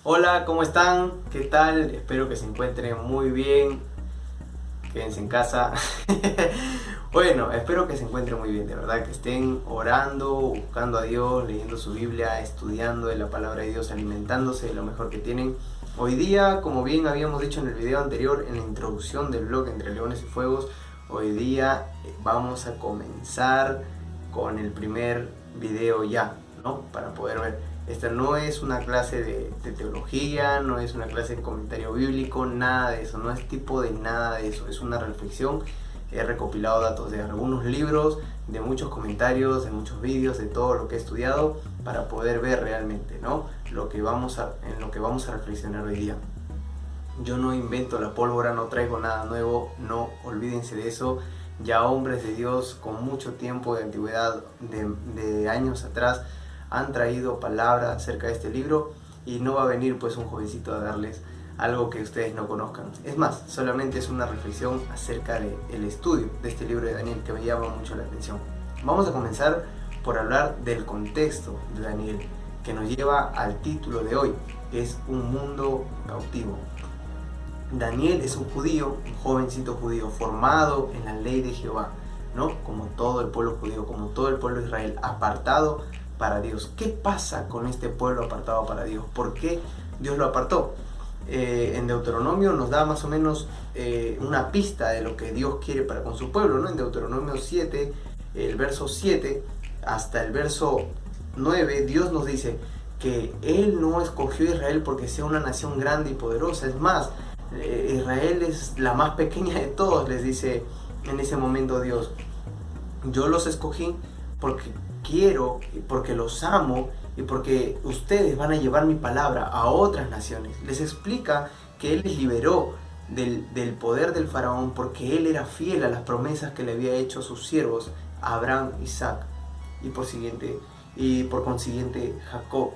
Hola, ¿cómo están? ¿Qué tal? Espero que se encuentren muy bien. Quédense en casa. Bueno, espero que se encuentren muy bien, de verdad, que estén orando, buscando a Dios, leyendo su Biblia, estudiando de la palabra de Dios, alimentándose de lo mejor que tienen. Hoy día, como bien habíamos dicho en el video anterior, en la introducción del blog Entre Leones y Fuegos, hoy día vamos a comenzar con el primer video ya, ¿no? Para poder ver. Esta no es una clase de teología, no es una clase de comentario bíblico, nada de eso, no es tipo de nada de eso, es una reflexión. He recopilado datos de algunos libros, de muchos comentarios, de muchos vídeos, de todo lo que he estudiado para poder ver realmente, ¿no? En lo que vamos a reflexionar hoy día. Yo no invento la pólvora, no traigo nada nuevo, no olvídense de eso. Ya hombres de Dios con mucho tiempo de antigüedad, de años atrás, han traído palabras acerca de este libro y no va a venir pues un jovencito a darles algo que ustedes no conozcan. Es más, solamente es una reflexión acerca del estudio de este libro de Daniel que me llama mucho la atención. Vamos a comenzar por hablar del contexto de Daniel, que nos lleva al título de hoy, que es Un mundo cautivo. Daniel es un judío, un jovencito judío formado en la ley de Jehová, ¿no? Como todo el pueblo judío, como todo el pueblo de Israel, apartado para Dios. ¿Qué pasa con este pueblo apartado para Dios? ¿Por qué Dios lo apartó? En Deuteronomio nos da más o menos una pista de lo que Dios quiere para con su pueblo, ¿no? En Deuteronomio 7, el verso 7 hasta el verso 9, Dios nos dice que Él no escogió a Israel porque sea una nación grande y poderosa. Es más, Israel es la más pequeña de todos, les dice en ese momento Dios. Yo los escogí porque quiero, porque los amo y porque ustedes van a llevar mi palabra a otras naciones. Les explica que Él les liberó del poder del faraón porque Él era fiel a las promesas que le había hecho a sus siervos, Abraham, Isaac y por consiguiente Jacob.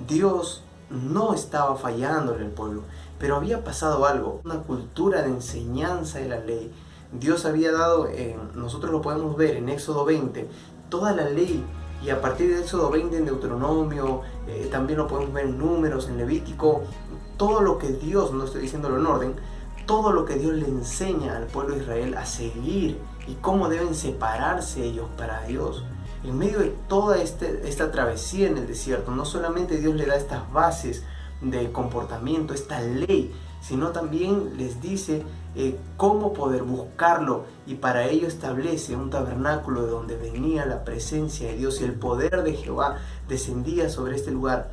Dios no estaba fallándole al pueblo, pero había pasado algo, una cultura de enseñanza de la ley. Dios había dado, nosotros lo podemos ver en Éxodo 20, toda la ley, y a partir de Éxodo 20 en Deuteronomio, también lo podemos ver en Números, en Levítico, todo lo que Dios, no estoy diciéndolo en orden, todo lo que Dios le enseña al pueblo de Israel a seguir y cómo deben separarse ellos para Dios. En medio de toda esta travesía en el desierto, no solamente Dios le da estas bases de comportamiento, esta ley, sino también les dice cómo poder buscarlo, y para ello establece un tabernáculo de donde venía la presencia de Dios y el poder de Jehová descendía sobre este lugar.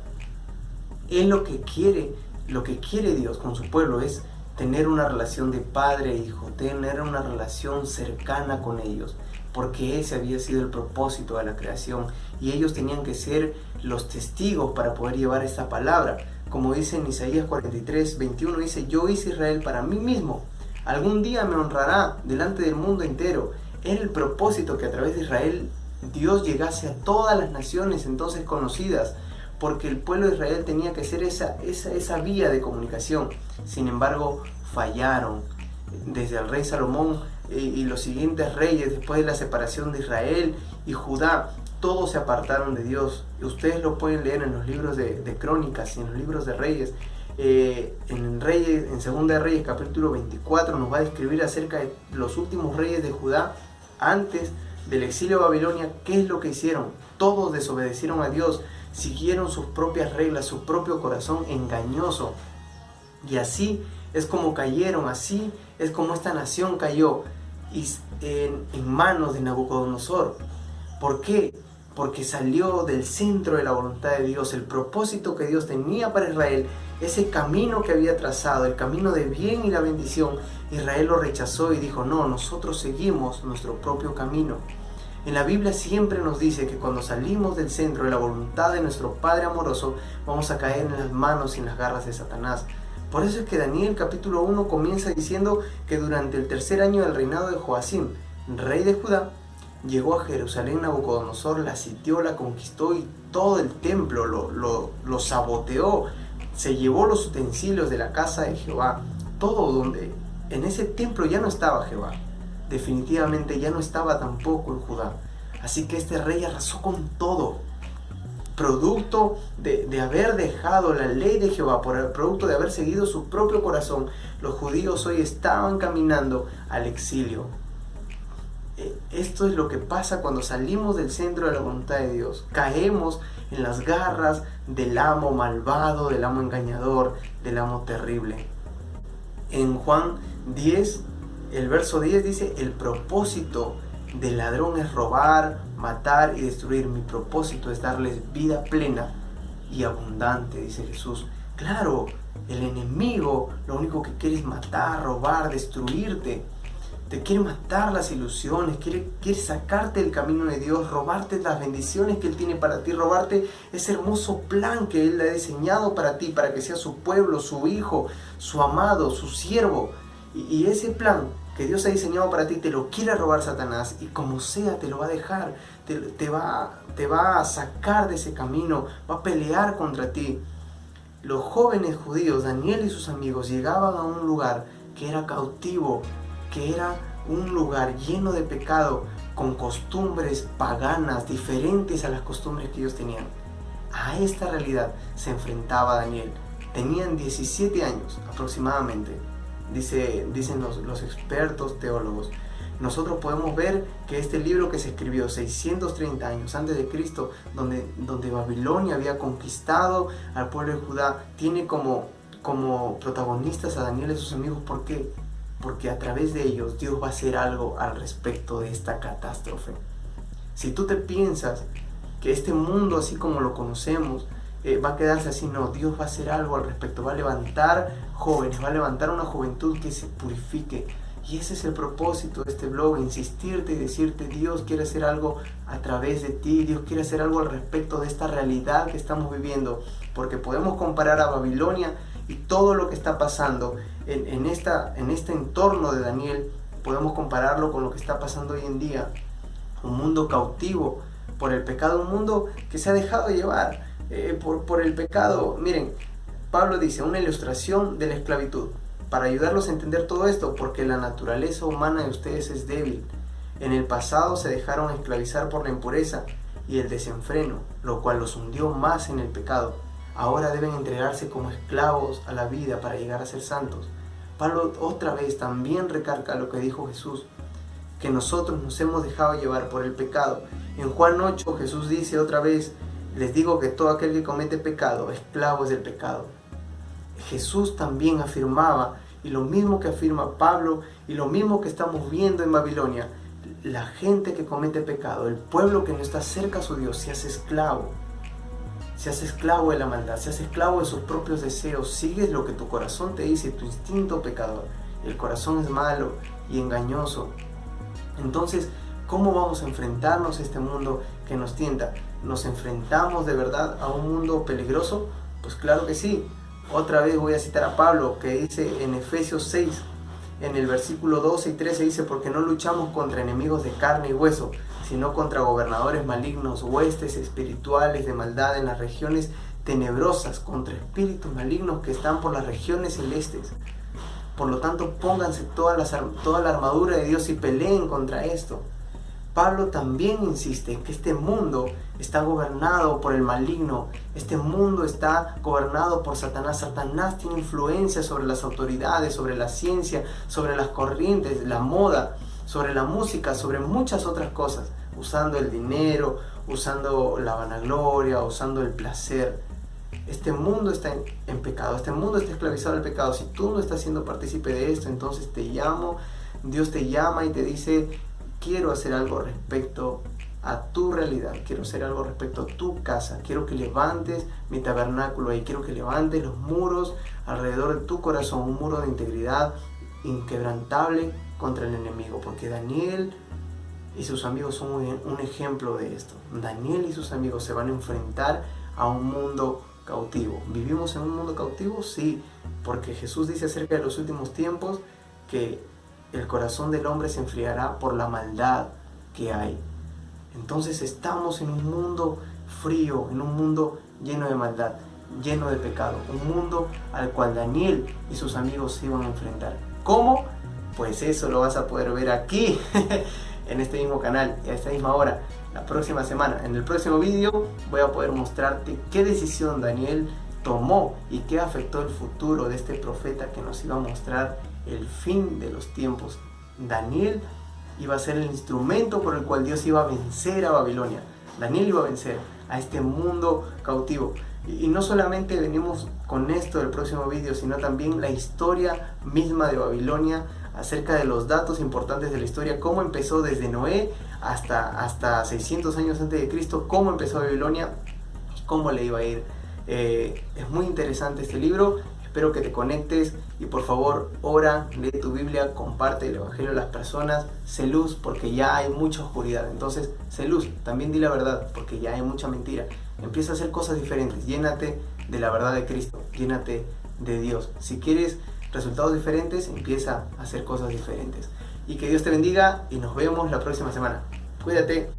Él lo que quiere Dios con su pueblo es tener una relación de padre e hijo, tener una relación cercana con ellos, porque ese había sido el propósito de la creación y ellos tenían que ser los testigos para poder llevar esta palabra. Como dice en Isaías 43, 21, dice: yo hice Israel para mí mismo, algún día me honrará delante del mundo entero. Era el propósito que a través de Israel Dios llegase a todas las naciones entonces conocidas, porque el pueblo de Israel tenía que ser esa vía de comunicación. Sin embargo, fallaron. Desde el rey Salomón y los siguientes reyes, después de la separación de Israel y Judá, todos se apartaron de Dios. Ustedes lo pueden leer en los libros de Crónicas y en los libros de Reyes. En Segunda de Reyes, capítulo 24, nos va a describir acerca de los últimos reyes de Judá antes del exilio a Babilonia. ¿Qué es lo que hicieron? Todos desobedecieron a Dios, siguieron sus propias reglas, su propio corazón engañoso. Y así es como cayeron, así es como esta nación cayó en manos de Nabucodonosor. ¿Por qué? Porque salió del centro de la voluntad de Dios, el propósito que Dios tenía para Israel, ese camino que había trazado, el camino de bien y la bendición. Israel lo rechazó y dijo: no, nosotros seguimos nuestro propio camino. En la Biblia siempre nos dice que cuando salimos del centro de la voluntad de nuestro Padre amoroso, vamos a caer en las manos y en las garras de Satanás. Por eso es que Daniel capítulo 1 comienza diciendo que durante el tercer año del reinado de Joacim, rey de Judá, llegó a Jerusalén Nabucodonosor, la sitió, la conquistó y todo el templo lo saboteó. Se llevó los utensilios de la casa de Jehová, todo, donde en ese templo ya no estaba Jehová. Definitivamente ya no estaba tampoco en Judá. Así que este rey arrasó con todo. producto de haber dejado la ley de Jehová, por el producto de haber seguido su propio corazón, los judíos hoy estaban caminando al exilio. Esto es lo que pasa cuando salimos del centro de la voluntad de Dios. Caemos en las garras del amo malvado, del amo engañador, del amo terrible. En Juan 10, el verso 10 dice: el propósito del ladrón es robar, matar y destruir. Mi propósito es darles vida plena y abundante, dice Jesús. Claro, el enemigo lo único que quiere es matar, robar, destruirte. Te quiere matar las ilusiones, quiere sacarte del camino de Dios, robarte las bendiciones que Él tiene para ti, robarte ese hermoso plan que Él ha diseñado para ti, para que seas su pueblo, su hijo, su amado, su siervo. Y ese plan que Dios ha diseñado para ti te lo quiere robar Satanás, y como sea te lo va a dejar, te va a sacar de ese camino, va a pelear contra ti. Los jóvenes judíos, Daniel y sus amigos, llegaban a un lugar que era cautivo, que era un lugar lleno de pecado, con costumbres paganas diferentes a las costumbres que ellos tenían. A esta realidad se enfrentaba Daniel. Tenían 17 años aproximadamente, dicen los expertos teólogos. Nosotros podemos ver que este libro, que se escribió 630 años antes de Cristo, donde Babilonia había conquistado al pueblo de Judá, tiene como protagonistas a Daniel y sus amigos. ¿Por qué? Porque a través de ellos Dios va a hacer algo al respecto de esta catástrofe. Si tú te piensas que este mundo, así como lo conocemos, va a quedarse así, no, Dios va a hacer algo al respecto, va a levantar jóvenes, va a levantar una juventud que se purifique. Y ese es el propósito de este blog: insistirte y decirte: Dios quiere hacer algo a través de ti, Dios quiere hacer algo al respecto de esta realidad que estamos viviendo, porque podemos comparar a Babilonia y todo lo que está pasando en este entorno de Daniel, podemos compararlo con lo que está pasando hoy en día. Un mundo cautivo por el pecado, un mundo que se ha dejado llevar por el pecado. Miren, Pablo dice: una ilustración de la esclavitud, para ayudarlos a entender todo esto, porque la naturaleza humana de ustedes es débil. En el pasado se dejaron esclavizar por la impureza y el desenfreno, lo cual los hundió más en el pecado. Ahora deben entregarse como esclavos a la vida para llegar a ser santos. Pablo otra vez también recarga lo que dijo Jesús, que nosotros nos hemos dejado llevar por el pecado. En Juan 8 Jesús dice otra vez: les digo que todo aquel que comete pecado, esclavo es del pecado. Jesús también afirmaba, y lo mismo que afirma Pablo, y lo mismo que estamos viendo en Babilonia: la gente que comete pecado, el pueblo que no está cerca a su Dios, se hace esclavo de la maldad, se hace esclavo de sus propios deseos. Sigues lo que tu corazón te dice, tu instinto pecador. El corazón es malo y engañoso. Entonces, ¿cómo vamos a enfrentarnos a este mundo que nos tienta? ¿Nos enfrentamos de verdad a un mundo peligroso? Pues claro que sí. Otra vez voy a citar a Pablo, que dice en Efesios 6, en el versículo 12 y 13, dice: porque no luchamos contra enemigos de carne y hueso, sino contra gobernadores malignos, huestes espirituales de maldad en las regiones tenebrosas, contra espíritus malignos que están por las regiones celestes. Por lo tanto, pónganse toda la armadura de Dios y peleen contra esto. Pablo también insiste en que este mundo está gobernado por el maligno. Este mundo está gobernado por Satanás. Satanás tiene influencia sobre las autoridades, sobre la ciencia, sobre las corrientes, la moda, sobre la música, sobre muchas otras cosas, usando el dinero, usando la vanagloria, usando el placer. Este mundo está en pecado, este mundo está esclavizado al pecado. Si tú no estás siendo partícipe de esto, entonces Dios te llama y te dice: quiero hacer algo respecto a tu realidad, quiero hacer algo respecto a tu casa, quiero que levantes mi tabernáculo ahí, quiero que levantes los muros alrededor de tu corazón, un muro de integridad inquebrantable contra el enemigo, porque Daniel y sus amigos son un ejemplo de esto. Daniel y sus amigos se van a enfrentar a un mundo cautivo. ¿Vivimos en un mundo cautivo? Sí, porque Jesús dice acerca de los últimos tiempos que el corazón del hombre se enfriará por la maldad que hay. Entonces estamos en un mundo frío, en un mundo lleno de maldad, lleno de pecado, un mundo al cual Daniel y sus amigos se iban a enfrentar. ¿Cómo? Pues eso lo vas a poder ver aquí, en este mismo canal, a esta misma hora. la próxima semana. En el próximo vídeo voy a poder mostrarte qué decisión Daniel tomó y qué afectó el futuro de este profeta que nos iba a mostrar el fin de los tiempos. Daniel iba a ser el instrumento por el cual Dios iba a vencer a Babilonia. Daniel iba a vencer a este mundo cautivo. Y no solamente venimos con esto del próximo vídeo, sino también la historia misma de Babilonia, acerca de los datos importantes de la historia, cómo empezó desde Noé hasta 600 años antes de Cristo, cómo empezó Babilonia y cómo le iba a ir. Es muy interesante este libro, espero que te conectes y por favor ora, lee tu Biblia, comparte el Evangelio a las personas, sé luz porque ya hay mucha oscuridad, entonces sé luz, también di la verdad porque ya hay mucha mentira, empieza a hacer cosas diferentes, llénate de la verdad de Cristo, llénate de Dios. Si quieres resultados diferentes, empieza a hacer cosas diferentes. Y que Dios te bendiga y nos vemos la próxima semana. Cuídate.